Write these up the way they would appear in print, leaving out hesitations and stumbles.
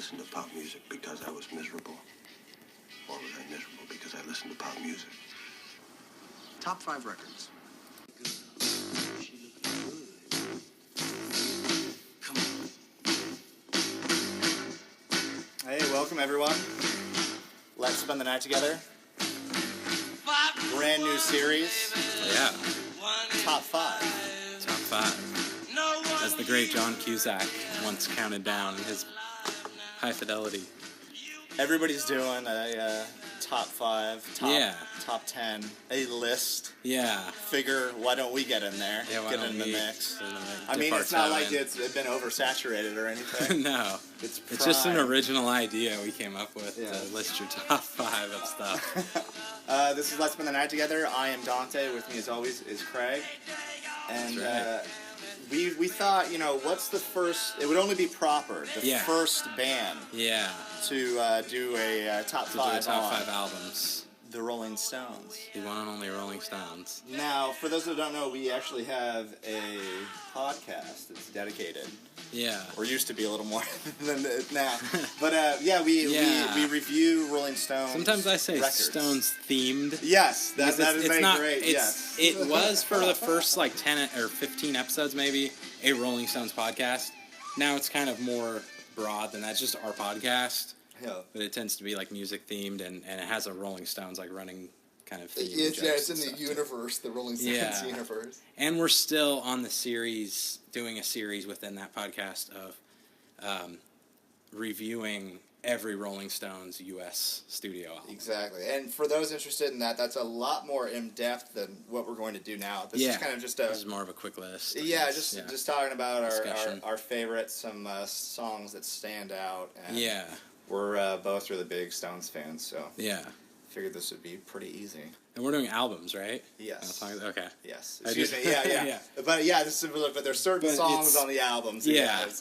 listen to pop music because I was miserable? Or was I miserable because I listened to pop music? Top 5 records. Hey, welcome everyone. Let's spend the night together. Brand new series. Yeah. Top 5. Top 5. As the great John Cusack once counted down his high fidelity. Everybody's doing a top 5, top 10, a list. Yeah. Figure, why don't we get in there? Yeah, get in the mix. I Dip mean, our it's not toe like in. it's been oversaturated or anything. No. It's just an prime. original idea we came up with Yeah. to list your top 5 of stuff. This is Let's Spend the Night Together. I am Dante. With me, as always, is Craig. And That's right. we thought, what's the first... It would only be proper, the first band Yeah. to do a top 5 To do a top on 5 albums. the Rolling Stones. The one and only Rolling Stones. Now, for those who don't know, we actually have a podcast that's dedicated. Yeah. Or used to be a little more than it now. But we review Rolling Stones. Sometimes I say records. Stones themed. Yes, that is great. Yes. It was for the first 10 or 15 episodes maybe a Rolling Stones podcast. Now it's kind of more broad than that. It's just our podcast. Yeah. But it tends to be music themed and it has a Rolling Stones running kind of theme. It's in the universe, the Rolling Stones universe. And we're still on the series, doing a series within that podcast of reviewing every Rolling Stones U.S. studio album. Exactly. And for those interested in that, that's a lot more in-depth than what we're going to do now. This is kind of just This is more of a quick list. Just talking about Discussion. our favorites, some songs that stand out. And Yeah. We're both really big Stones fans, so Yeah. figured this would be pretty easy. And we're doing albums, right? Yes. Okay. Yes. Excuse me. Yeah. But but there's certain songs on the albums. Yeah. It's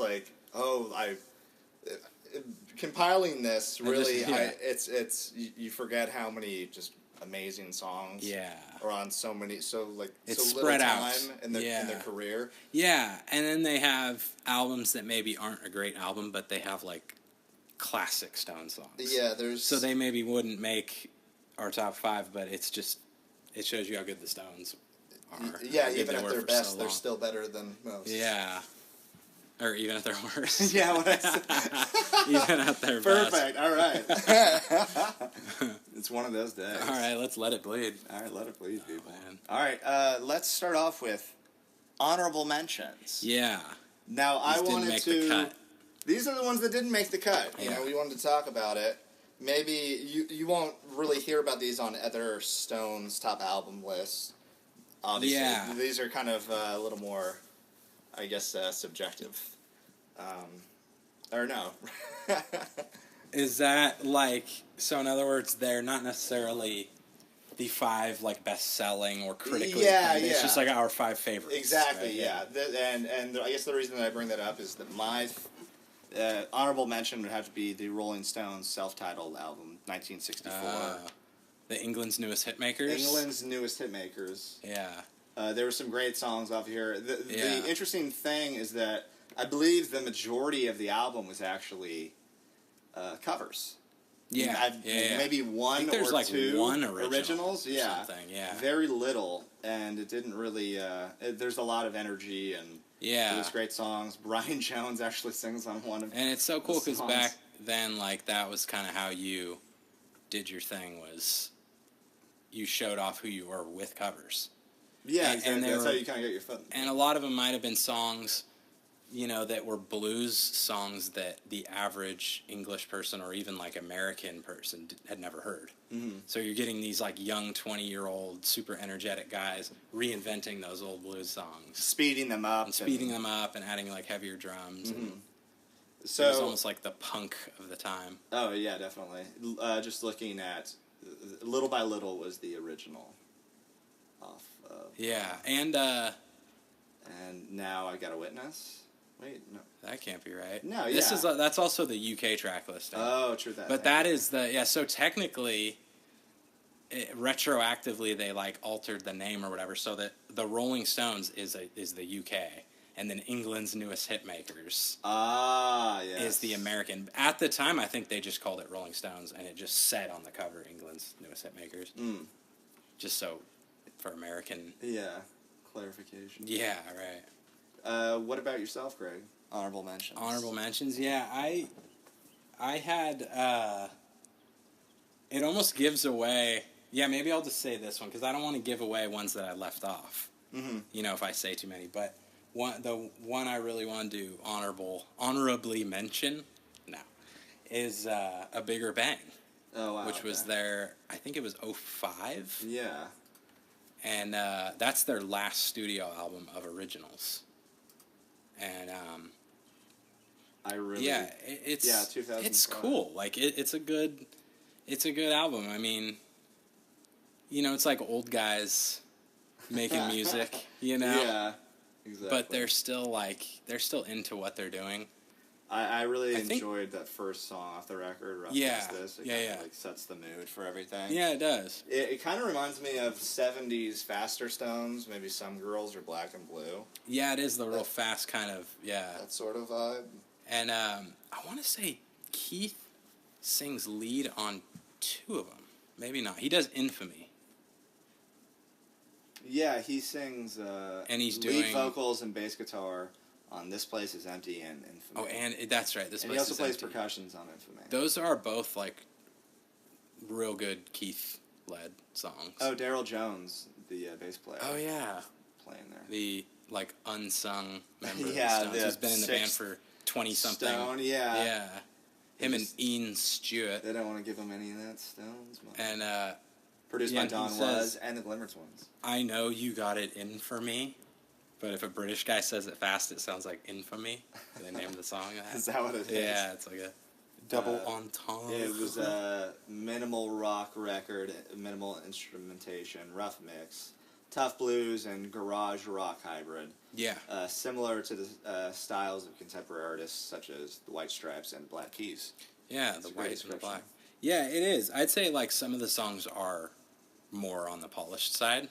compiling this really. It's you forget how many just amazing songs. Yeah. Are on so it's so spread little out time in their career. Yeah, and then they have albums that maybe aren't a great album, but they have classic Stone songs. Yeah, so they maybe wouldn't make our top 5, but it shows you how good the Stones are. Yeah, even at their best, they're still better than most. Yeah. Or even at their worst. Yeah, what I said. Even at their best. Perfect. All right. It's one of those days. All right, let's let it bleed. All right, let it bleed, people. Man. All right, let's start off with honorable mentions. Yeah. Now, These didn't make the cut. These are the ones that didn't make the cut. Yeah. We wanted to talk about it. Maybe you won't really hear about these on other Stones top album lists. Obviously, Yeah. These are kind of a little more, I guess, subjective. Or no. Is that so in other words, they're not necessarily the 5 best-selling or critically acclaimed. It's just our 5 favorites. Exactly, right? yeah. And I guess the reason that I bring that up is that my honorable mention would have to be the Rolling Stones self-titled album, 1964. The England's Newest Hitmakers. England's Newest Hitmakers. Yeah. There were some great songs off here. The interesting thing is that I believe the majority of the album was actually covers. Yeah. Maybe one I think or there's two one originals. Yeah. Something, yeah. Very little, and it didn't really. There's a lot of energy and. Yeah. There's great songs. Brian Jones actually sings on one of them. And it's so cool because back then, that was kind of how you did your thing, was you showed off who you were with covers. Yeah, exactly. That's how you kind of get your foot. And a lot of them might have been songs, that were blues songs that the average English person or even American person had never heard. Mm-hmm. So you're getting these young 20-year-old super energetic guys reinventing those old blues songs, speeding them up and adding heavier drums. Mm-hmm. And so it was almost the punk of the time. Oh yeah, definitely. Just looking at Little by Little was the original off of and Now I Got a Witness. Wait, no. That can't be right. No, yeah. That's also the UK track listing. Oh, true that. But that is so technically, retroactively they altered the name or whatever, so that the Rolling Stones is the UK, and then England's Newest Hitmakers is the American. At the time, I think they just called it Rolling Stones, and it just said on the cover, England's newest hit makers. Just so, for American. Yeah, clarification. Yeah, right. What about yourself, Greg? Honorable mentions. Honorable mentions, yeah. I had, it almost gives away, yeah, maybe I'll just say this one, because I don't want to give away ones that I left off, you know, if I say too many, but the one I really want to do honorably mention, is A Bigger Bang. Oh, wow. Which was their, I think it was 2005. Yeah. And that's their last studio album of originals. And I really... Yeah, it's 2005. It's cool. Like it's a good album. I mean, you know, it's like old guys making music, you know. Yeah. Exactly. But they're still into what they're doing. I really enjoyed that first song off the record, Rough As This. It kind of like sets the mood for everything. Yeah, it does. It kind of reminds me of 70s faster Stones, maybe Some Girls or Black and Blue. Yeah, it is the real fast kind of, that sort of vibe. And I want to say Keith sings lead on 2 of them. Maybe not. He does Infamy. Yeah, he sings and he's lead doing vocals and bass guitar on This Place Is Empty and Infamy. Oh, and that's right. This and Place he also Is plays Empty. percussions on Infamy. Those are both like real good Keith-led songs. Oh, Daryl Jones, the bass player. Oh yeah, playing there. The like unsung member of the Yeah, Stones. He's been in the band for 20-something. Stone, yeah. Yeah. Him and Ian Stewart. They don't want to give him any of that Stones. And produced yeah, by Don Was and the Glimmer Twins. I know you got it in for me, but if a British guy says it fast, it sounds like Infamy. They named the song that. Is that what it is? Yeah, it's like a double entendre. It was a minimal rock record, minimal instrumentation, rough mix, tough blues, and garage rock hybrid. Yeah. Similar to the styles of contemporary artists such as the White Stripes and Black Keys. Yeah, the white and the black. Yeah, it is. I'd say like some of the songs are more on the polished side,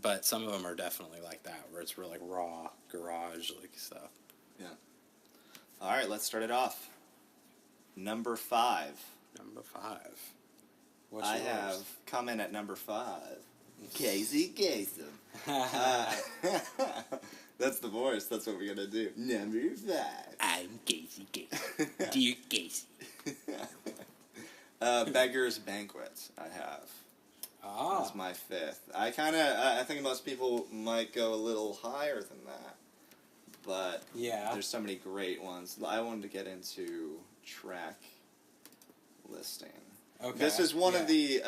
but some of them are definitely like that, where it's real like raw garage like stuff. Yeah. All right, let's start it off. Number 5. Number 5. What's I yours? have come in at number 5. Casey Kasem. That's the voice. That's what we're gonna do. Number 5. I'm Casey Kasem. Dear Casey. Beggar's Banquet. I have. That's my 5th. I think most people might go a little higher than that, but there's so many great ones. I wanted to get into track listing. Okay. This is one of the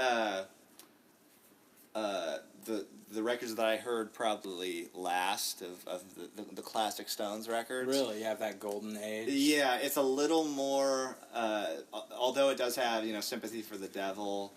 records that I heard probably last of the classic Stones records. Really, you have that golden age. Yeah, it's a little more. Although it does have Sympathy for the Devil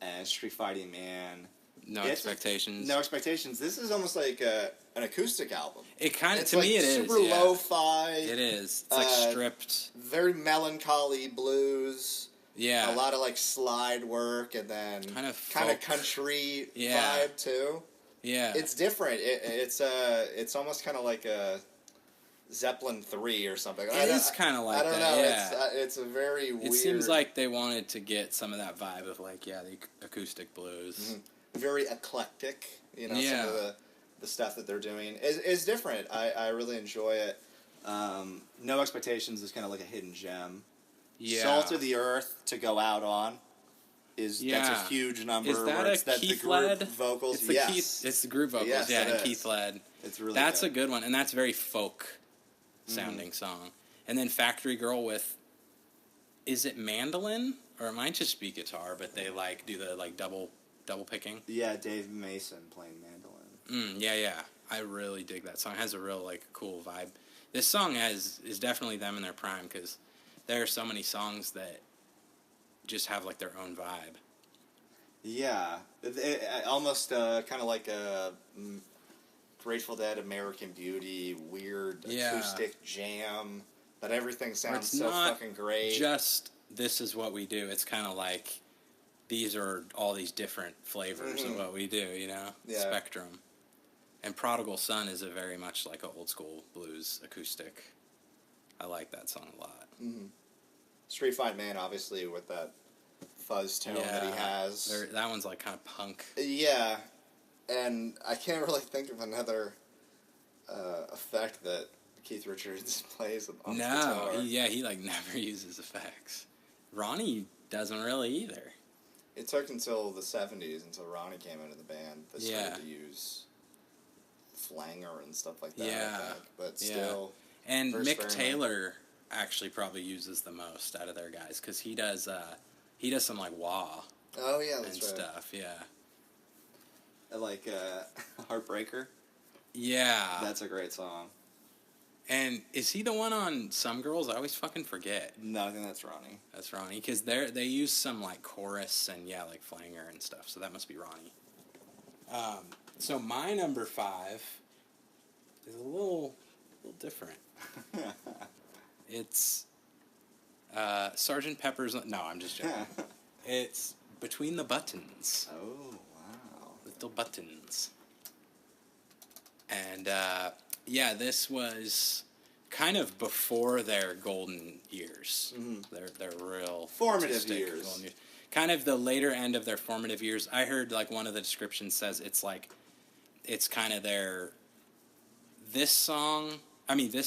and Street Fighting Man. No Expectations. No Expectations. This is almost like an acoustic album. It kind of, to like me, it is super lo-fi. It is. It's like stripped. Very melancholy blues. Yeah. A lot of like slide work and then kind of country vibe too. Yeah. It's different. It's almost kind of like a Zeppelin 3 or something. It is kind of like that. I don't know. Yeah. It's a very weird. It seems like they wanted to get some of that vibe of like the acoustic blues. Mm-hmm. Very eclectic. Some of the stuff that they're doing is different. I really enjoy it. No Expectations is kind of like a hidden gem. Yeah. Salt of the Earth to Go Out On that's a huge number. Is that a Keith led vocals? It's the it's the group vocals. Yes, and Keith led. It's really a good one, and that's very folk sounding song. And then Factory Girl with, is it mandolin or it might just be guitar, but they like do the like double picking. Yeah, Dave Mason playing mandolin. Yeah. I really dig that song. It has a real like cool vibe. This song is definitely them in their prime because there are so many songs that just have like their own vibe. Yeah, it almost kind of like a Grateful Dead, American Beauty, weird acoustic jam, but everything sounds so fucking great. Just this is what we do. It's kind of like these are all these different flavors of what we do. Spectrum. And Prodigal Son is a very much like an old school blues acoustic. I like that song a lot. Street Fight Man, obviously, with that fuzz tone that he has. That one's like kind of punk. Yeah, and I can't really think of another effect that Keith Richards plays on his guitar. He like never uses effects. Ronnie doesn't really either. It took until the 70s, until Ronnie came into the band, that started to use flanger and stuff like that, I think. But still... And Mick Taylor actually probably uses the most out of their guys, because he does some like wah. Oh yeah, that's and right. Stuff. Yeah. Like Heartbreaker. Yeah. That's a great song. And is he the one on Some Girls? I always fucking forget. No, I think that's Ronnie. That's Ronnie, because they use some like chorus and like flanger and stuff. So that must be Ronnie. So my number 5 is a little different. It's Sgt. Pepper's... No, I'm just joking. It's Between the Buttons. Oh, wow. Little Buttons. And, this was kind of before their golden years. Mm-hmm. Their real... Formative years. Kind of the later end of their formative years. I heard, like, one of the descriptions says it's kind of their... This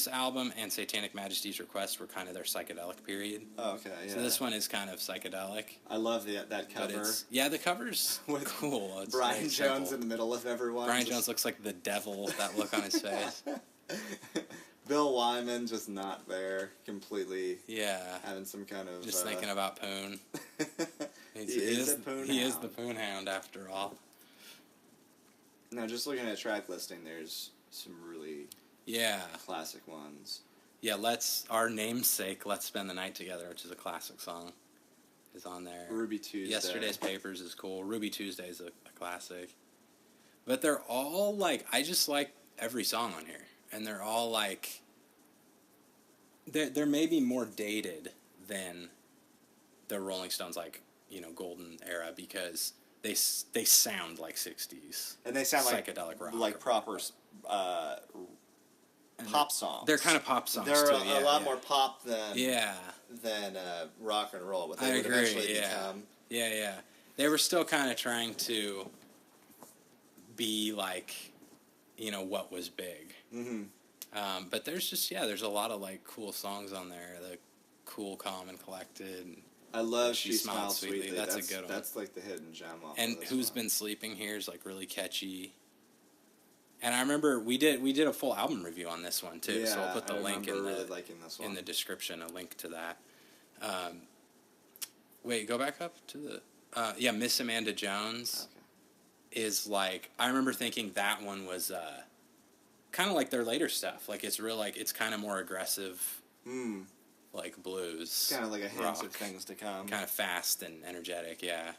album and Satanic Majesty's Request were kind of their psychedelic period. Oh, okay, yeah. So this one is kind of psychedelic. I love that cover. The cover's cool. It's Brian Jones in the middle of everyone. Brian Jones looks like the devil with that look on his face. Bill Wyman just not there, completely. Yeah. Having some kind of... Just thinking about Poon. He is the Poon Hound, after all. Now, just looking at track listing, there's some really... classic ones. Yeah, Our Namesake, Let's Spend the Night Together, which is a classic song, is on there. Ruby Tuesday. Yesterday's Papers is cool. Ruby Tuesday is a classic. But they're all, I just like every song on here. And they're all, they're maybe more dated than the Rolling Stones, golden era, because they sound like 60s. And they sound psychedelic rock. Like proper... pop songs. They're kind of pop songs. They're a lot more pop than rock and roll, but they would agree, eventually become. Yeah. They were still kind of trying to be what was big. Mm-hmm. But there's just there's a lot of cool songs on there. The Cool, Calm, and Collected. I love She Smiled Sweetly. That's a good one. That's the hidden gem off. And of Who's Been Sleeping Here is really catchy. And I remember we did a full album review on this one too, so I'll put the link in the description, a link to that. Wait, go back up to the Miss Amanda Jones is I remember thinking that one was kind of like their later stuff. It's real it's kind of more aggressive, blues. Kind of like a hint of things to come. Kind of fast and energetic, yeah.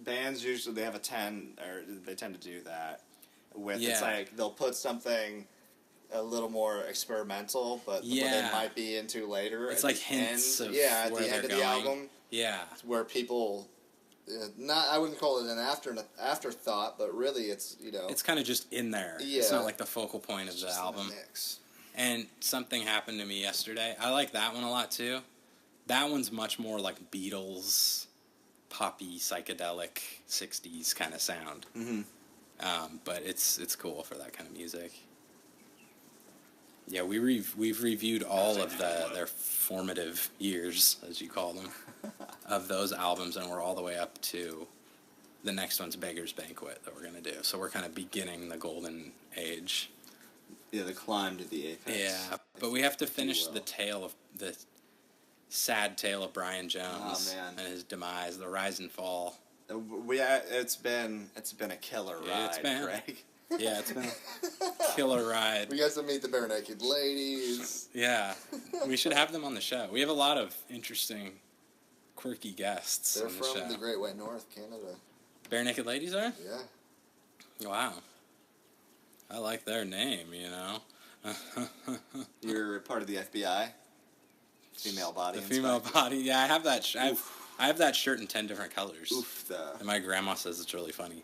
Bands usually they tend to do that. It's they'll put something a little more experimental, but what they might be into later. It's hints of at the end of the album. Yeah, where people, I wouldn't call it an afterthought, but really it's it's kind of just in there. Yeah. It's not the focal point of the album. Mix. And something happened to me yesterday. I like that one a lot too. That one's much more Beatles, poppy, psychedelic, 60s kind of sound. Mm-hmm. But it's cool for that kind of music. Yeah, we've reviewed all of their formative years, as you call them, of those albums, and we're all the way up to the next one's Beggar's Banquet that we're gonna do. So we're kind of beginning the golden age. Yeah, the climb to the apex. Yeah, but we have to finish the sad tale of Brian Jones and his demise, the rise and fall. It's been a killer ride, Craig. Yeah, it's been a killer ride. We got to meet the Bare Naked Ladies. Yeah, we should have them on the show. We have a lot of interesting, quirky guests. They're on the from show. the Great White North, Canada. Bare Naked Ladies are? Yeah. Wow. I like their name, You're part of the FBI? Female body inspector. Female body, yeah, I have that. I have that shirt in 10 different colors. Oof, and my grandma says it's really funny.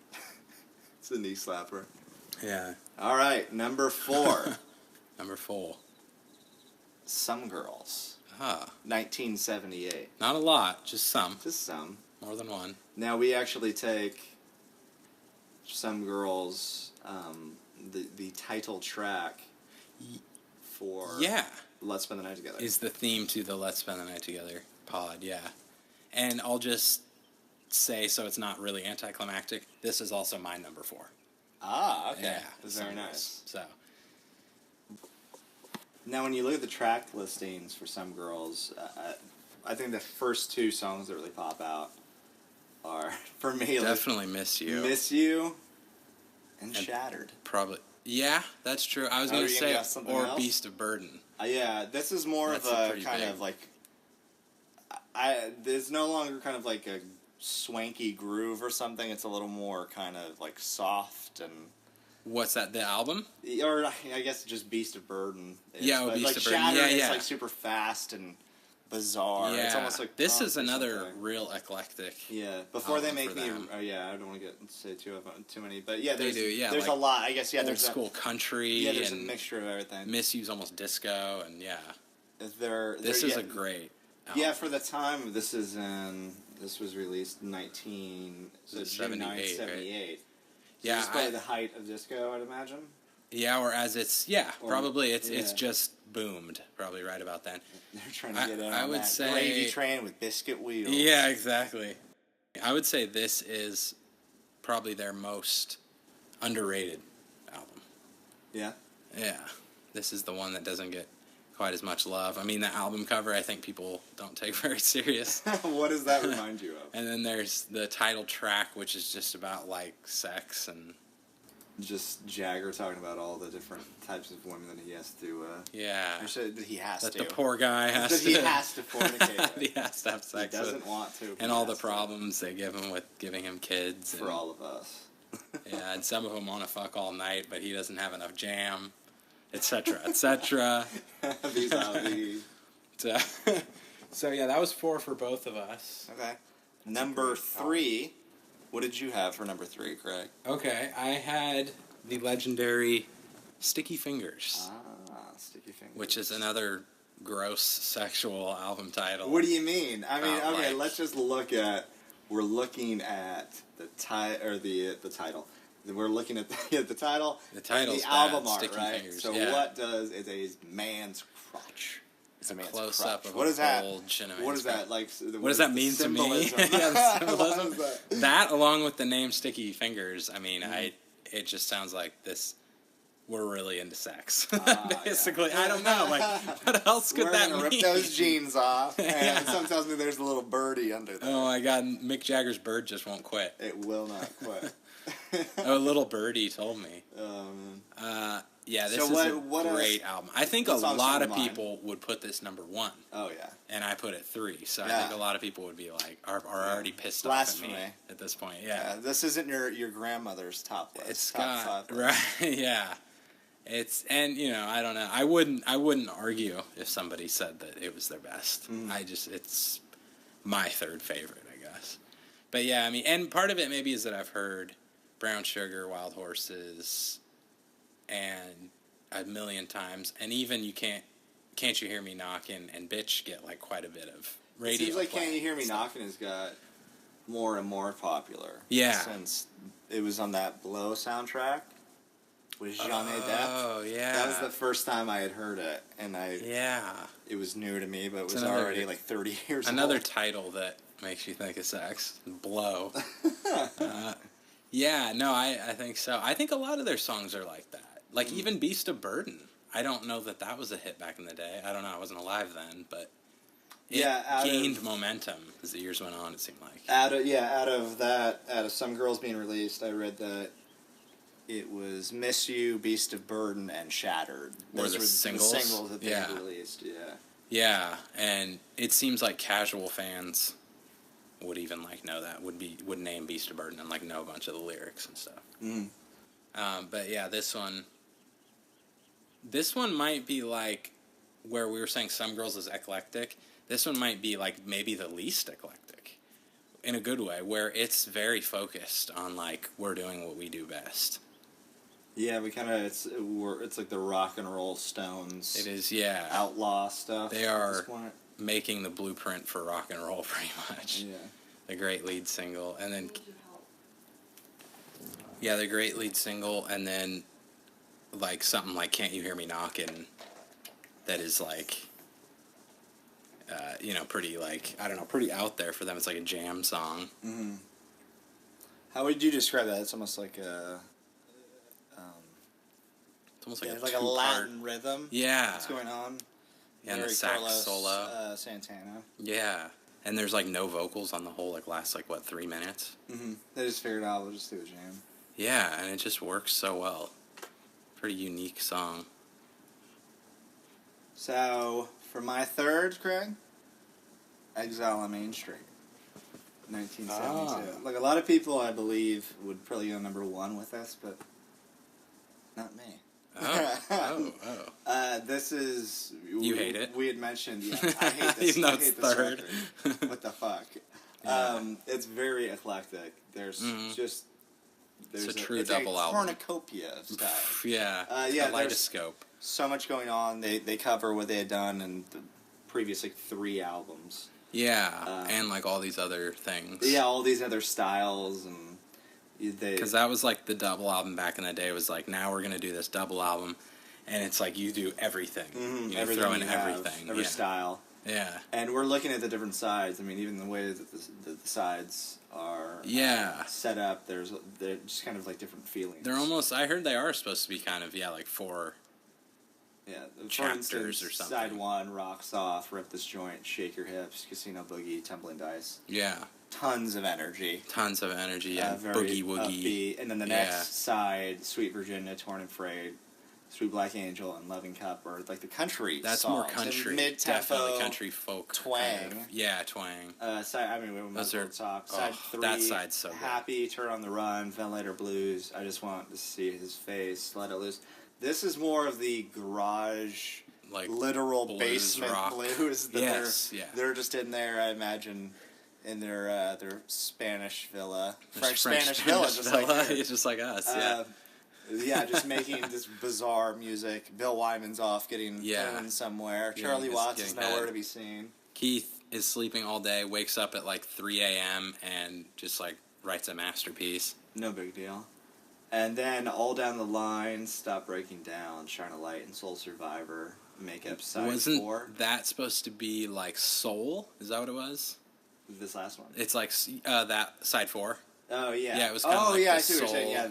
It's a knee slapper. Yeah. All right, number 4. Number 4. Some Girls. 1978. Not a lot, just some. Just some. More than one. Now, we actually take Some Girls, the title track for Let's Spend the Night Together. Is the theme to the Let's Spend the Night Together pod, yeah. And I'll just say, so it's not really anticlimactic, this is also my number 4. Ah, okay. Yeah. That's very nice. So. Now, when you look at the track listings for Some Girls, I think the first 2 songs that really pop out are, for me, definitely Miss You. Miss You and Shattered. Probably. Yeah, that's true. I was going to say, or else? Beast of Burden. Yeah, this is more of a kind of like... there's no longer kind of like a swanky groove or something. It's a little more kind of like soft and... What's that, the album? Or I guess just Beast of Burden. Yeah, but Beast like of Burden. Shattered yeah. is like super fast and bizarre. Yeah. It's almost like this is another real eclectic. Yeah, before they make me. I don't want to say too many, but yeah, there's like a lot. I guess old school country. Yeah, there's a mixture of everything. Miss You's almost disco, and this is a great album. Yeah, for the time, this was released June 1978. Right? So this is probably the height of disco, I'd imagine. Yeah, or as it's probably it's just boomed probably right about then. They're trying to get in I on would that say, gravy train with biscuit wheels. Yeah, exactly. I would say this is probably their most underrated album. Yeah? Yeah. This is the one that doesn't get quite as much love. I mean, the album cover I think people don't take very serious. What does that remind you of? And then there's the title track, which is just about, like, sex and... Just Jagger talking about all the different types of women that he has to... That he has that to. the poor guy has that to... he has to fornicate with. He has to have sex He doesn't want to. And all the problems they give him with giving him kids. For all of us. Yeah, and some of them want to fuck all night, but he doesn't have enough jam, etc., etc. So, yeah, that was 4 for both of us. Okay. Number 3... What did you have for number 3, Craig? Okay, I had the legendary Sticky Fingers. Sticky Fingers. Which is another gross sexual album title. What do you mean? I mean, okay, let's just look at... We're looking at the title. We're looking at the title. The title's the album art, Sticky right? Fingers, so what does... It's a man's crotch. It's a close-up of what a is that? bulge. What is that? Like, what does that mean to me? Yeah, the symbolism. That, along with the name Sticky Fingers, I mean, it just sounds like this... We're really into sex. Basically, yeah. I don't know. Like, what else could that mean? We're going to rip those jeans off, and some tells me there's a little birdie under there. Oh my God, Mick Jagger's bird just won't quit. It will not quit. A little birdie told me. Yeah, this is a great album. I think a lot of people would put this number 1. Oh, yeah. And I put it 3, so I think a lot of people would be like, are already pissed off at me at this point. Yeah. This isn't your grandmother's top list. It's top 5 list. Right, yeah. And I don't know. I wouldn't argue if somebody said that it was their best. It's my 3rd favorite, I guess. But yeah, I mean, and part of it maybe is that I've heard Brown Sugar, Wild Horses, and a million times, and even Can't You Hear Me Knockin' and Bitch get like quite a bit of radio. It seems like Can't You Hear Me Knockin' has got more and more popular. Yeah. Since it was on that Blow soundtrack with Jeanne Depp. Oh, yeah. That was the first time I had heard it, and it was new to me, but it was already like 30 years old. Another title that makes you think of sex. Blow. Yeah, no, I think so. I think a lot of their songs are like that. Like, even Beast of Burden. I don't know that was a hit back in the day. I don't know. I wasn't alive then, but it gained momentum as the years went on, it seemed like. Out of Some Girls being released, I read that it was Miss You, Beast of Burden, and Shattered. Those were the singles? The singles that they released, yeah. Yeah, and it seems like casual fans would even know that, would name Beast of Burden and know a bunch of the lyrics and stuff. But yeah, this one might be where we were saying Some Girls is eclectic. This one might be maybe the least eclectic in a good way, where it's very focused on we're doing what we do best. Yeah, we kind of it's like the rock and roll Stones. It is, yeah. Outlaw stuff. They are. At this point. making the blueprint for rock and roll, pretty much. Yeah. The great lead single, and then the great lead single, and then like something like "Can't You Hear Me Knockin'," that is like, pretty like, I don't know, pretty out there for them. It's like a jam song. Mm-hmm. How would you describe that? It's almost like a. It's almost like like a Latin rhythm. Yeah. What's going on? Yeah, and the sax Carlos, solo. Santana. Yeah. And there's like no vocals on the whole, like last 3 minutes. Mm-hmm. They just figured out we'll just do a jam. Yeah, and it just works so well. Pretty unique song. So, for my third, Craig, Exile on Main Street. 1972. Like a lot of people, I believe, would probably go number one with this, but not me. This is... You hate it? We had mentioned, I hate this. Even though it's third. What the fuck? Yeah. It's very eclectic. There's just... It's a true double album. Cornucopia of stuff. Yeah. Kaleidoscope. So much going on. They cover what they had done in the previous 3 albums. Yeah, and like all these other things. Yeah, all these other styles and... Because that was like the double album back in the day. Was like, now we're gonna do this double album, and it's like you do everything. Mm-hmm. You throw in everything, every style. Yeah, and we're looking at the different sides. I mean, even the way that the sides are set up. They're just kind of like different feelings. They're almost. I heard they are supposed to be kind of like 4. Yeah, chapters for instance, or something. Side 1, Rocks Off, Rip This Joint, Shake Your Hips, Casino Boogie, Tumbling Dice. Yeah. Tons of energy. Yeah. Boogie Woogie. Upbeat. And then the next side, Sweet Virginia, Torn and Frayed, Sweet Black Angel, and Loving Cup, are like the country That's songs. more country. Mid-tempo. Definitely country folk. Twang. Kind of. Yeah, twang. We might talk. Side 3, that side's so good. Happy, Turn on the Run, Ventilator Blues, I Just Want to See His Face, Let It Loose. This is more of the garage... like literal basement rock. blues that they're just in there, I imagine, in their Spanish villa, French Spanish villa, just like us. Just making this bizarre music. Bill Wyman's off getting pwned somewhere. Charlie Watts is nowhere to be seen. Keith is sleeping all day, wakes up at 3 a.m. and just writes a masterpiece. No big deal. And then all down the line, Stop Breaking Down, Shine a Light, and Soul Survivor make up side 4. Wasn't that supposed to be Soul? Is that what it was? This last one. It's that side 4. Oh yeah. Yeah, it was kind of I see what you're saying. Yeah,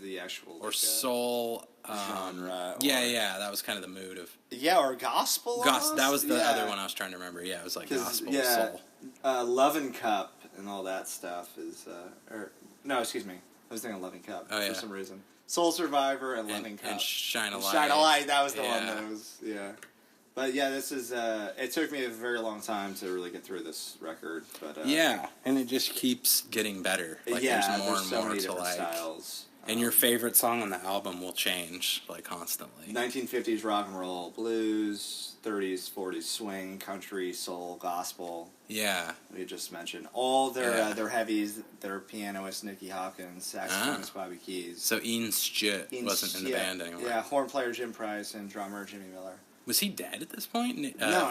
the actual or soul genre. That was kind of the mood of. Yeah, or gospel. That was the other one I was trying to remember. Yeah, it was gospel soul. Lovin' Cup and all that stuff is. Excuse me. I was thinking Loving Cup for some reason. Soul Survivor and Loving Cup. And Shine a Light. Shine a Light, that was the one that was, But this is, it took me a very long time to really get through this record. But and it just keeps getting better. There's more and more to styles. And your favorite song on the album will change, constantly. 1950s rock and roll, blues, 30s, 40s swing, country, soul, gospel. Yeah. We just mentioned. All their heavies, their pianist, Nicky Hopkins, saxophonist, Bobby Keys. So Ian Stewart wasn't in the band anymore. Yeah, horn player Jim Price and drummer Jimmy Miller. Was he dead at this point? No.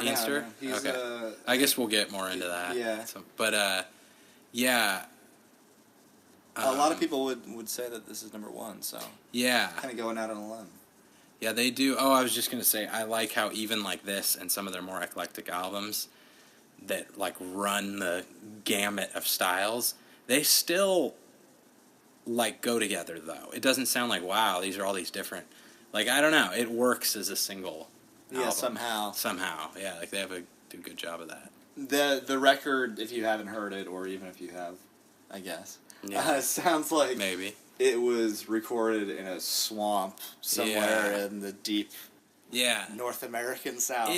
He's, okay. I guess we'll get more into that. Yeah. So, but, yeah... a lot of people would say that this is number 1, so... Yeah. Kind of going out on a limb. Yeah, they do. Oh, I was just going to say, I like how even this and some of their more eclectic albums that, run the gamut of styles, they still, go together, though. It doesn't sound like, wow, these are all these different... I don't know. It works as a single album. Somehow. Somehow, yeah. They do a good job of that. The record, if you haven't heard it, or even if you have, I guess... Yeah. Sounds like maybe it was recorded in a swamp somewhere in the deep North American South.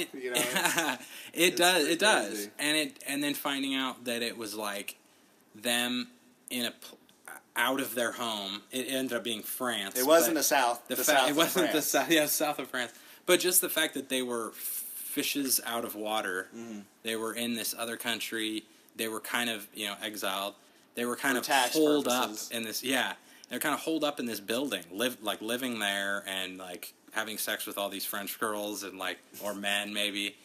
It does. And then finding out that it was them in out of their home. It ended up being France. It wasn't the South. It wasn't the South. Yeah, south of France. But just the fact that they were fishes out of water. Mm-hmm. They were in this other country. They were kind of exiled. They were kind of holed up in this. Yeah, they're kind of holed up in this building, living there and having sex with all these French girls and or men maybe,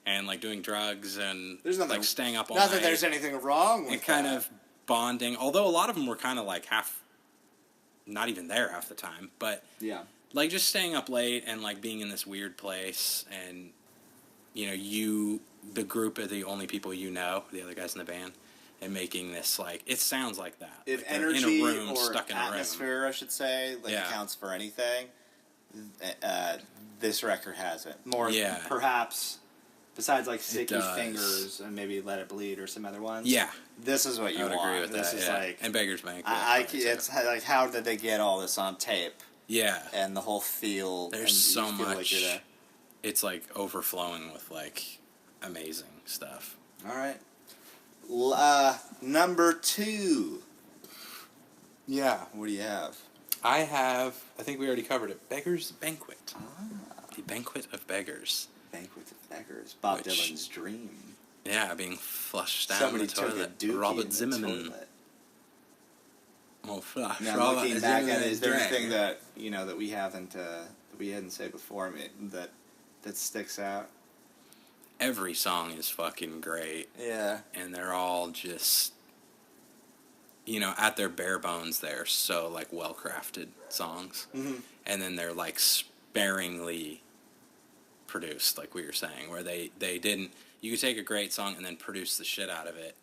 and like doing drugs and there's nothing, like staying up all not night. That there's anything wrong with and kind of bonding. Although a lot of them were kind of like not even there half the time, but yeah, like just staying up late and like being in this weird place, and the group are the only people the other guys in the band, and making this like it sounds like that. If like energy in a room, or stuck in atmosphere, a room. I should say, counts for anything, this record has it more. Perhaps besides like Sticky Fingers and maybe Let It Bleed or some other ones. Yeah, this is what you want. I would agree with this that. Is like and Beggar's Banquet. It's like how did they get all this on tape? Yeah, and the whole feel. There's so much. Like it's like overflowing with like amazing stuff. All right. Number 2. Yeah. What do you have? I think we already covered it. Beggar's Banquet. The Banquet of Beggars. Banquet of Beggars. Bob Dylan's dream. Yeah, being flushed down the toilet. Robert Zimmerman. Oh, flush. Now, looking back at it, is there anything that, that we hadn't said before that sticks out? Every song is fucking great. Yeah. And they're all just, at their bare bones, they're so, like, well-crafted songs. Mm-hmm. And then they're, like, sparingly produced, like we were saying, where they didn't... You could take a great song and then produce the shit out of it.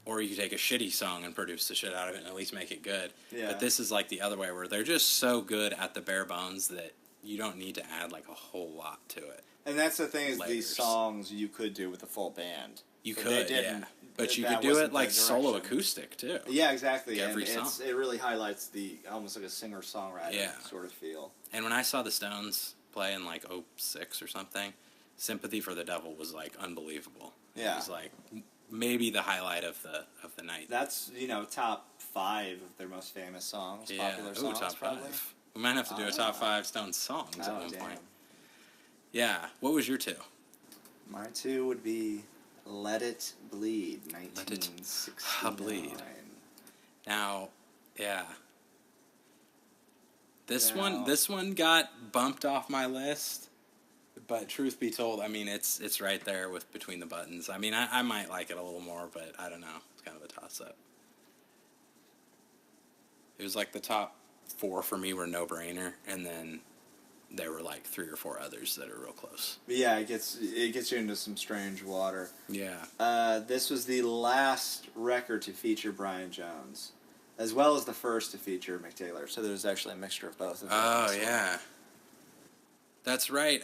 Or you could take a shitty song and produce the shit out of it and at least make it good. Yeah. But this is, like, the other way, where they're just so good at the bare bones that you don't need to add, like, a whole lot to it. And that's the thing is these songs you could do with a full band. You could, yeah. But you could do it like solo acoustic too. Yeah, exactly. Like every song. It really highlights the almost like a singer-songwriter sort of feel. And when I saw the Stones play in like 2006 or something, Sympathy for the Devil was like unbelievable. Yeah. It was like maybe the highlight of the night. That's, top 5 of their most famous songs, popular songs. Top probably. 5. We might have to do a top 5 Stones songs at one damn. point. Yeah. What was your 2? My 2 would be Let It Bleed, 1969. Bleed. Now, yeah. This one got bumped off my list, but truth be told, I mean, it's right there with Between the Buttons. I mean, I might like it a little more, but I don't know. It's kind of a toss-up. It was like the top 4 for me were no-brainer, and then there were like 3 or 4 others that are real close. Yeah, it gets you into some strange water. Yeah. This was the last record to feature Brian Jones, as well as the first to feature Mick Taylor. So there's actually a mixture of both of them. Oh, yeah. That's right.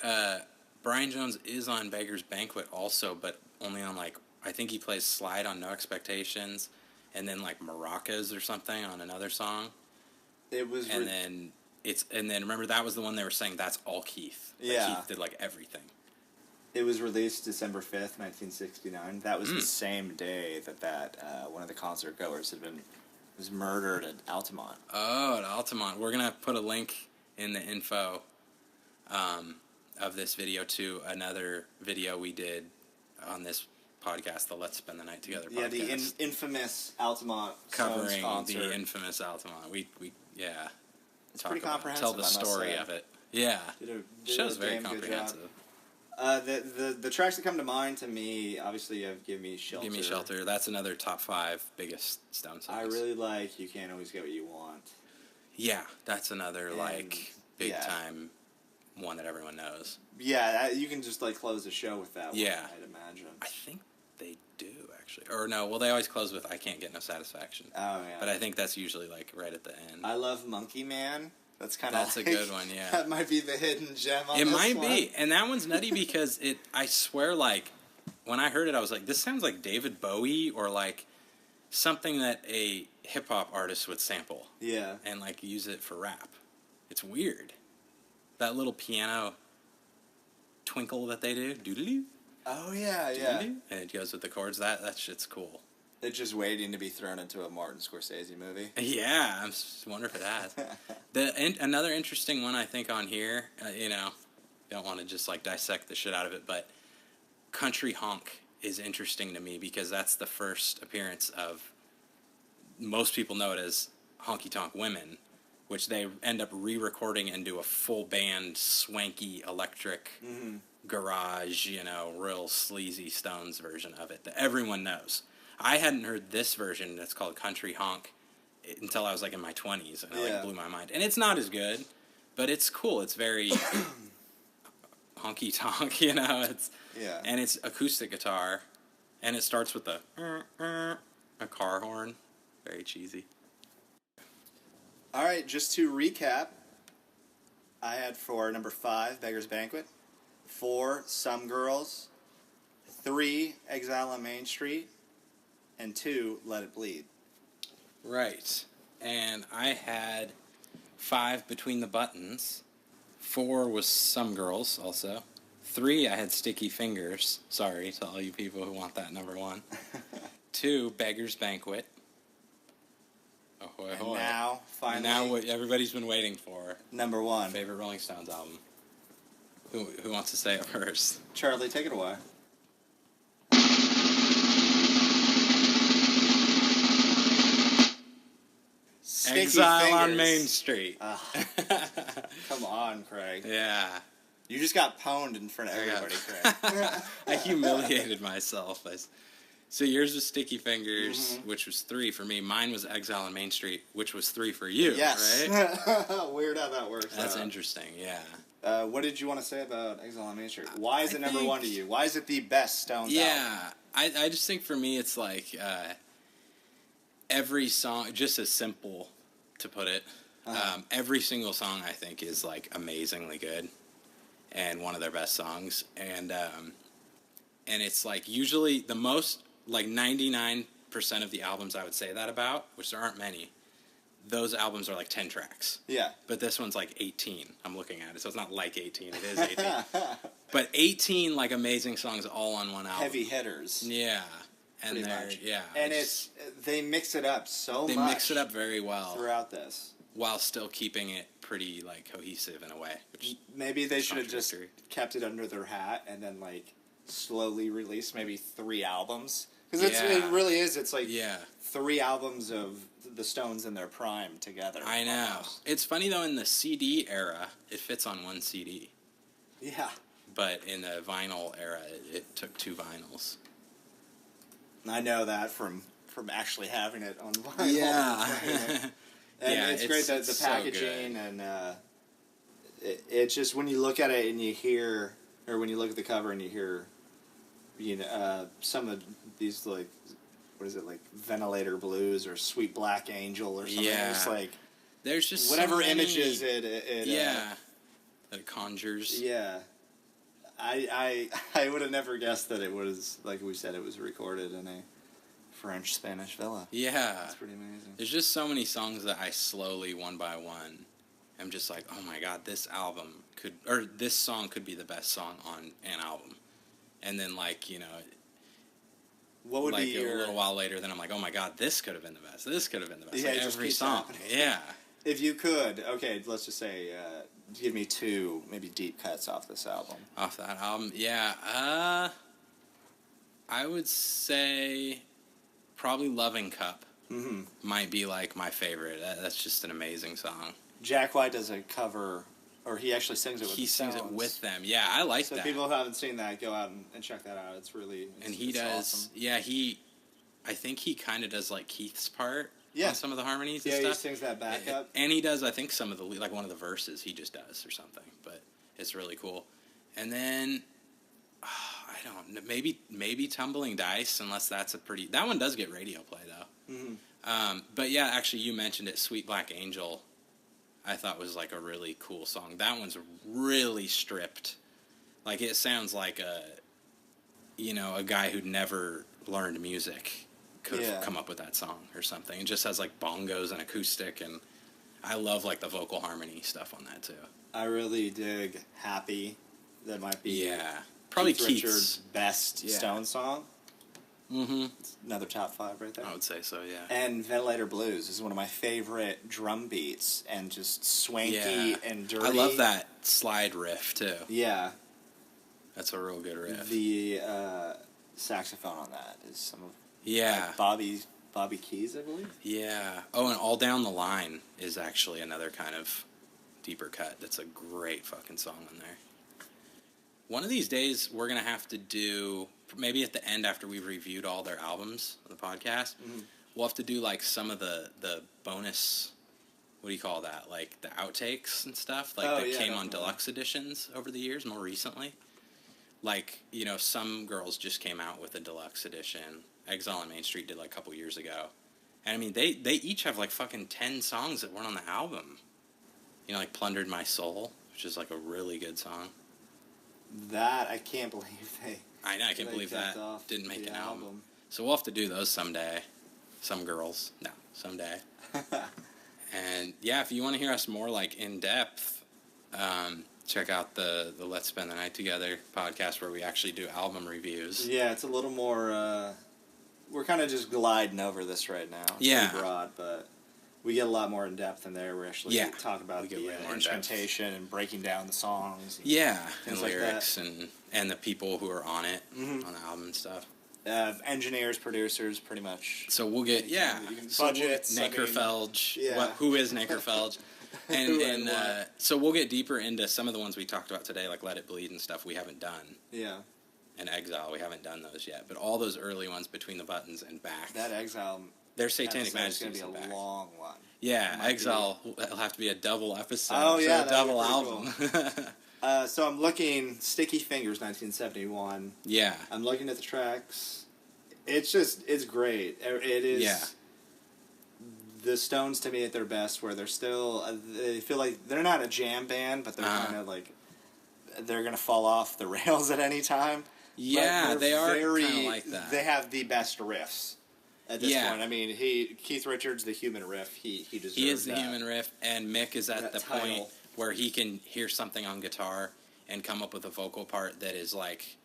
Brian Jones is on Beggar's Banquet also, but only on like, I think he plays slide on No Expectations, and then like Maracas or something on another song. It was... And then remember that was the one they were saying that's all Keith. Yeah. Keith did like everything. It was released December 5th, 1969. That was the same day that one of the concert goers was murdered at Altamont. Oh, at Altamont. We're going to put a link in the info of this video to another video we did on this podcast, the Let's Spend the Night Together podcast. Yeah, the infamous Altamont covering concert. The infamous Altamont. We it's pretty comprehensive. Tell the story of it. Yeah. Show's very comprehensive. The tracks that come to mind to me, obviously, you have Give Me Shelter. Give Me Shelter. That's another top 5 biggest Stone songs. I really like You Can't Always Get What You Want. Yeah, that's another big time one that everyone knows. Yeah, you can just close the show with that one, I'd imagine. I think they do, actually. Or no, well, they always close with I Can't Get No Satisfaction. Oh, yeah. But I think that's usually right at the end. I Love Monkey Man. That's a good one, yeah. That might be the hidden gem on this one. It might be. And that one's nutty because I swear, when I heard it, I was like, this sounds like David Bowie or something that a hip-hop artist would sample. Yeah. And use it for rap. It's weird. That little piano twinkle that they do. Doodaloo. Oh, yeah, yeah. And it goes with the chords. That shit's cool. It's just waiting to be thrown into a Martin Scorsese movie. Yeah, I wonder if it has. Another interesting one I think on here, don't want to just dissect the shit out of it, but Country Honk is interesting to me because that's the first appearance of, most people know it as Honky Tonk Women, which they end up re-recording and do a full band, swanky, electric garage, real sleazy Stones version of it that everyone knows. I hadn't heard this version that's called Country Honk until I was like in my 20s, and it blew my mind. And it's not as good, but it's cool. It's very honky tonk, It's and it's acoustic guitar, and it starts with a car horn, very cheesy. All right, just to recap, I had for number 5, Beggar's Banquet, 4, Some Girls, 3, Exile on Main Street, and 2, Let It Bleed. Right. And I had 5, Between the Buttons. 4 was Some Girls, also. 3, I had Sticky Fingers. Sorry to all you people who want that number 1. 2, Beggar's Banquet. Ahoy, ahoy. And now, finally... now what everybody's been waiting for. Number 1. Favorite Rolling Stones album. Who wants to say it first? Charlie, take it away. Exile on Main Street. Come on, Craig. Yeah. You just got pwned in front of everybody, Craig. I humiliated myself. So yours was Sticky Fingers, which was 3 for me. Mine was Exile on Main Street, which was 3 for you, yes. Right? Weird how that works. That's interesting, yeah. What did you want to say about Exile on Main Street? Why is it number 1 to you? Why is it the best Stones album? I just think for me it's like every song, just as simple to put it, every single song I think is like amazingly good and one of their best songs. And it's like usually the most, like 99% of the albums I would say that about, which there aren't many, those albums are like 10 tracks. Yeah. But this one's like 18. I'm looking at it, so it's not like 18. It is 18. But 18 like amazing songs all on one album. Heavy hitters. Yeah. And they're, and they mix it up so much. They mix it up very well throughout this, while still keeping it pretty like cohesive in a way. Which maybe they should have just kept it under their hat and then like slowly release maybe 3 albums, because it really is. It's like 3 albums of the Stones in their prime together. I know. Almost. It's funny though, in the CD era, it fits on 1 CD. Yeah. But in the vinyl era, it took 2 vinyls. I know that from actually having it on vinyl. Yeah. And it's great that the packaging so and it's just when you look at it and you hear, or when you look at the cover and you hear, some of these like, what is it, like Ventilator Blues or Sweet Black Angel or something. Yeah. It's like there's just whatever so many images it that it conjures. Yeah. I would have never guessed that it was, like we said, it was recorded in a French-Spanish villa. Yeah. That's pretty amazing. There's just so many songs that I slowly, one by one, am just like, oh my god, this song could be the best song on an album. And then, like, what would like be your... a little while later, then I'm like, oh my god, this could have been the best. This could have been the best. Yeah, like every song. Happening. Yeah. If you could, okay, let's just say, give me 2 maybe deep cuts off this album. Off that album, yeah. I would say probably Loving Cup might be like my favorite. That's just an amazing song. Jack White does a cover, or he actually sings it with He sings it with them. Yeah, I like that. So people who haven't seen that, go out and check that out. It's really it's awesome. Yeah, I think he kind of does like Keith's part on some of the harmonies and stuff. Yeah, he sings that backup. And he does, I think, some of the, like one of the verses he just does or something. But it's really cool. And then, I don't know, maybe Tumbling Dice, unless that's that one does get radio play though. Mm-hmm. But yeah, actually you mentioned it, Sweet Black Angel, I thought was like a really cool song. That one's really stripped. Like it sounds like a guy who'd never learned music could have come up with that song or something. It just has like bongos and acoustic, and I love like the vocal harmony stuff on that too. I really dig Happy. That might be probably Keith Richards' best Stone song. Mm-hmm. It's another top 5 right there. I would say so, yeah. And Ventilator Blues is one of my favorite drum beats, and just swanky and dirty. I love that slide riff too. Yeah. That's a real good riff. The saxophone on that is some of Bobby Keys, I believe. Yeah. Oh, and All Down the Line is actually another kind of deeper cut. That's a great fucking song on there. One of these days, we're going to have to do, maybe at the end after we've reviewed all their albums on the podcast, we'll have to do, like, some of the bonus, what do you call that? Like, the outtakes and stuff, like, that came on deluxe editions over the years, more recently. Like, you know, some girls just came out with a deluxe edition. Exile on Main Street did, like, a couple years ago. And, I mean, they each have, like, fucking 10 songs that weren't on the album. You know, like, Plundered My Soul, which is, like, a really good song. That, I can't believe they... I know, I can't believe that didn't make an album. So we'll have to do those someday. Some girls. No, someday. And, yeah, if you want to hear us more, like, in-depth, check out the Let's Spend the Night Together podcast where we actually do album reviews. Yeah, it's a little more... we're kind of just gliding over this right now. It's pretty broad, but... We get a lot more in depth in there. We actually talk about the instrumentation and breaking down the songs. And lyrics and the people who are on it, on the album and stuff. Engineers, producers, pretty much. So we'll get, budgets. Nakerfelge. Who is Nakerfelge? And so we'll get deeper into some of the ones we talked about today, like Let It Bleed and stuff we haven't done. Yeah. And Exile, we haven't done those yet. But all those early ones, Between the Buttons and Back. That Exile... Their Satanic Majesty is going to be a long one. Yeah, Exile will have to be a double episode. Oh, yeah. So a double album. Cool. So I'm looking, Sticky Fingers, 1971. Yeah. I'm looking at the tracks. It's great. It is... Yeah. The Stones, to me, at their best, where they're still... they feel like they're not a jam band, but they're kind of like... They're going to fall off the rails at any time. Yeah, they are kind of like that. They have the best riffs. At this point, I mean, Keith Richards, the human riff, he deserves that. He is the human riff, and Mick is at the point where he can hear something on guitar and come up with a vocal part that is, like,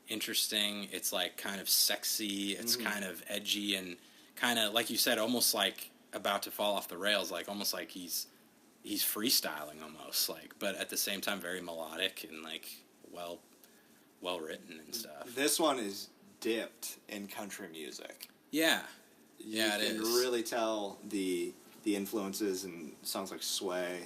interesting. It's, like, kind of sexy. It's kind of edgy and kind of, like you said, almost, like, about to fall off the rails, like, almost like he's freestyling almost, like, but at the same time very melodic and, like, well written and stuff. This one is dipped in country music. Yeah. You can really tell the influences in songs like Sway.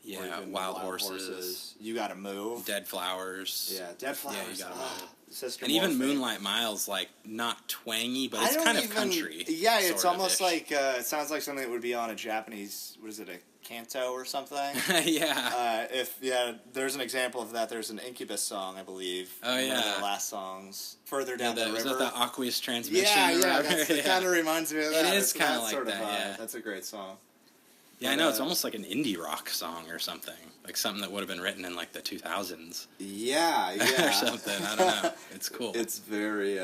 Yeah, Wild Horses. You Gotta Move. Dead Flowers. Yeah, Dead Flowers. Yeah, You Gotta Move. Sister and Morphine. even Moonlight Miles, like, not twangy, but it's kind of country. Yeah, it's almost like, it sounds like something that would be on a Japanese, what is it, a canto or something? Yeah. There's an example of that. There's an Incubus song, I believe. Oh, yeah. One of their last songs. Further down the river. Was that the Aqueous Transmission? Yeah, it kind of reminds me of that. It is kind of like that, yeah. That's a great song. Yeah, I know. It's almost like an indie rock song or something. Like something that would have been written in, like, the 2000s. Yeah. Or something. I don't know. It's cool. It's very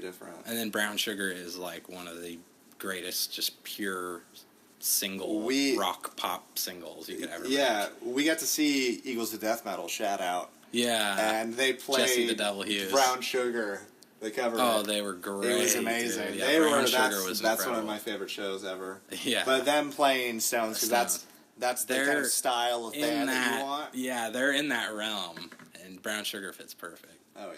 different. And then Brown Sugar is, like, one of the greatest just pure single rock pop singles you could ever make. We got to see Eagles of Death Metal, shout out. Yeah. And they played Jesse the Devil Hughes. Brown Sugar. The cover. Oh, they were great. It was amazing. Dude. Yeah, Brown Sugar was that's incredible. one of my favorite shows ever. Yeah. But them playing Stones, because that's the kind of style of band that you want. Yeah, they're in that realm, and Brown Sugar fits perfect. Oh,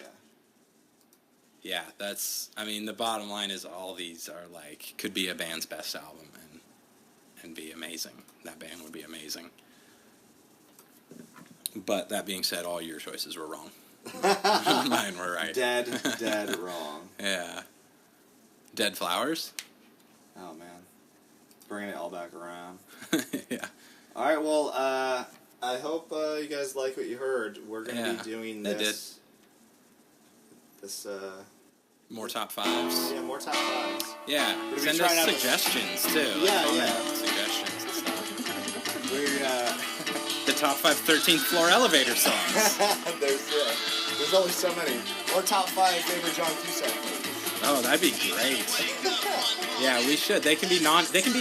yeah. Yeah, I mean, the bottom line is all these are, like, could be a band's best album and be amazing. That band would be amazing. But that being said, all your choices were wrong. Mine were right. Dead wrong. Yeah. Dead Flowers? Oh, man. Bringing it all back around. Yeah. All right, well, I hope you guys like what you heard. We're going to be doing this. More top fives? Yeah, more top fives. Yeah. Send us suggestions, too. Yeah. Suggestions and stuff. We're, the top 5 13th floor elevator songs. There's only so many. Or top 5 favorite John Cusack movies. Oh, that'd be great. Yeah, we should. They can be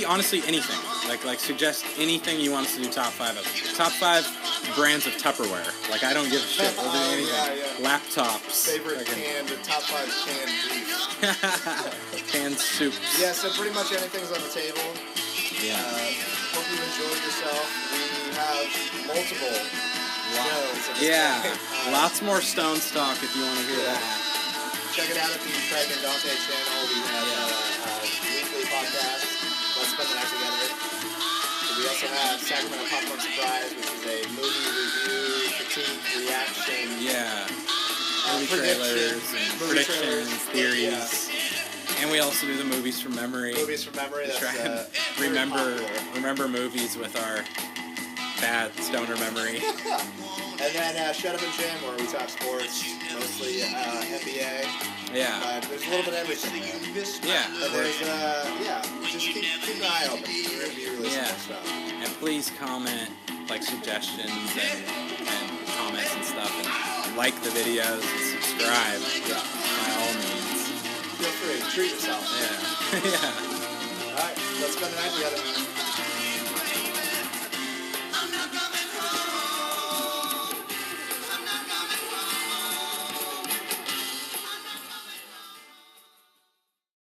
honestly anything. Like suggest anything you want us to do top 5 of. Top 5 brands of Tupperware. Like, I don't give a shit. We'll do anything. Yeah. Laptops. Favorite top 5 canned beef. Canned soups. Yeah, so pretty much anything's on the table. Yeah. Hope you enjoyed yourself. We have multiple shows. Yeah. Lots more Stone Stock if you want to hear that. Check it out at the Craig Dante channel. We have a weekly podcast. Let's Spend the Night Together. We also have Sacramento Popcorn Surprise, which is a movie review, critique, reaction. Yeah. movie trailers and predictions, theories. Yeah. And we also do the movies from memory. Movies from memory. That's remember movies with our bad stoner memory. And then Shut Up and Jam, where we talk sports, mostly NBA. Yeah. There's a little bit of everything there. Yeah. And there's, just keep an eye open. We're going to be releasing more stuff. And please comment, like, suggestions and comments and stuff, and like the videos and subscribe. Yeah. By all means. Feel free. Treat yourself. Yeah. Yeah. All right. Let's spend the night together.